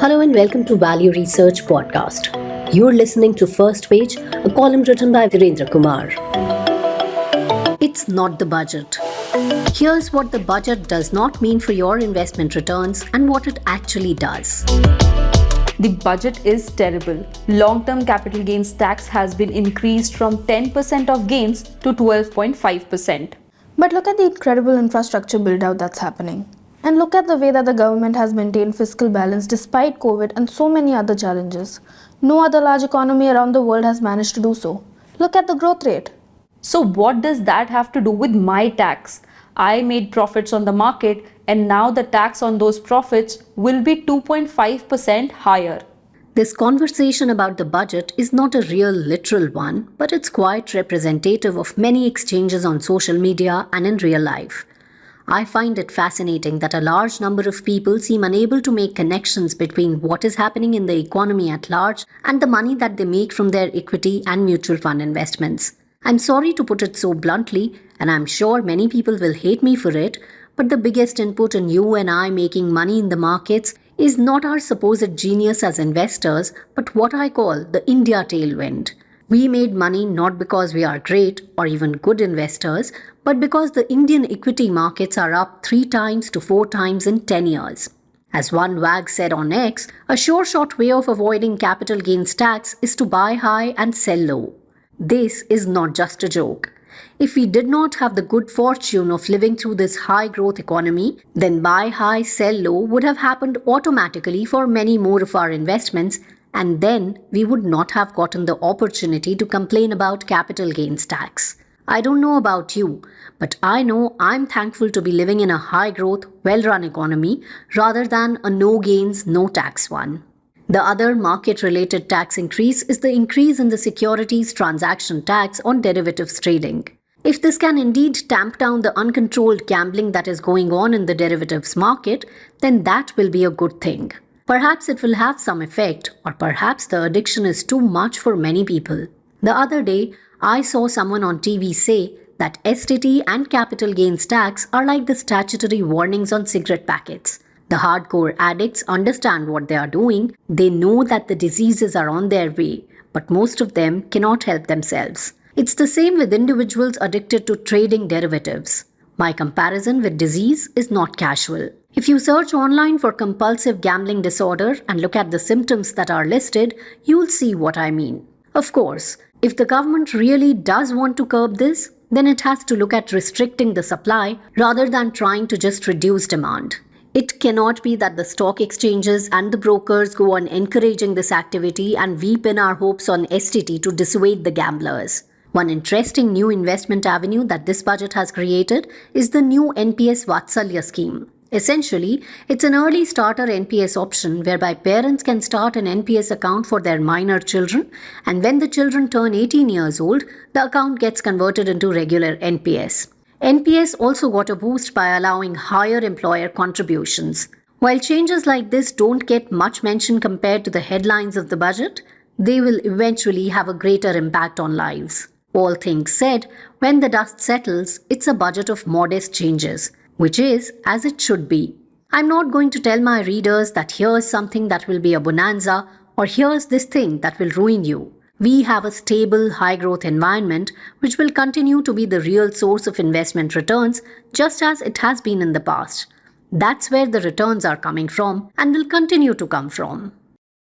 Hello and welcome to Value Research Podcast. You're listening to First Page, a column written by Virendra Kumar. It's not the budget. Here's what the budget does not mean for your investment returns and what it actually does. The budget is terrible. Long-term capital gains tax has been increased from 10% of gains to 12.5%. But look at the incredible infrastructure build-out that's happening. And look at the way that the government has maintained fiscal balance despite COVID and so many other challenges. No other large economy around the world has managed to do so. Look at the growth rate. So what does that have to do with my tax? I made profits on the market and now the tax on those profits will be 2.5% higher. This conversation about the budget is not a real literal one, but it's quite representative of many exchanges on social media and in real life. I find it fascinating that a large number of people seem unable to make connections between what is happening in the economy at large and the money that they make from their equity and mutual fund investments. I'm sorry to put it so bluntly, and I'm sure many people will hate me for it, but the biggest input in you and I making money in the markets is not our supposed genius as investors, but what I call the India tailwind. We made money not because we are great or even good investors, but because the Indian equity markets are up 3 times to 4 times in 10 years. As one wag said on X, a sure shot way of avoiding capital gains tax is to buy high and sell low. This is not just a joke. If we did not have the good fortune of living through this high growth economy, then buy high, sell low would have happened automatically for many more of our investments, and then we would not have gotten the opportunity to complain about capital gains tax. I don't know about you, but I know I'm thankful to be living in a high growth, well-run economy rather than a no gains, no tax one. The other market-related tax increase is the increase in the securities transaction tax on derivatives trading. If this can indeed tamp down the uncontrolled gambling that is going on in the derivatives market, then that will be a good thing. Perhaps it will have some effect, or perhaps the addiction is too much for many people. The other day, I saw someone on TV say that STT and capital gains tax are like the statutory warnings on cigarette packets. The hardcore addicts understand what they are doing, they know that the diseases are on their way, but most of them cannot help themselves. It's the same with individuals addicted to trading derivatives. My comparison with disease is not casual. If you search online for compulsive gambling disorder and look at the symptoms that are listed, you'll see what I mean. Of course, if the government really does want to curb this, then it has to look at restricting the supply rather than trying to just reduce demand. It cannot be that the stock exchanges and the brokers go on encouraging this activity and we pin our hopes on STT to dissuade the gamblers. One interesting new investment avenue that this budget has created is the new NPS Vatsalya scheme. Essentially, it's an early starter NPS option whereby parents can start an NPS account for their minor children, and when the children turn 18 years old, the account gets converted into regular NPS. NPS also got a boost by allowing higher employer contributions. While changes like this don't get much mention compared to the headlines of the budget, they will eventually have a greater impact on lives. All things said, when the dust settles, it's a budget of modest changes, which is as it should be. I'm not going to tell my readers that here's something that will be a bonanza or here's this thing that will ruin you. We have a stable, high-growth environment which will continue to be the real source of investment returns just as it has been in the past. That's where the returns are coming from and will continue to come from.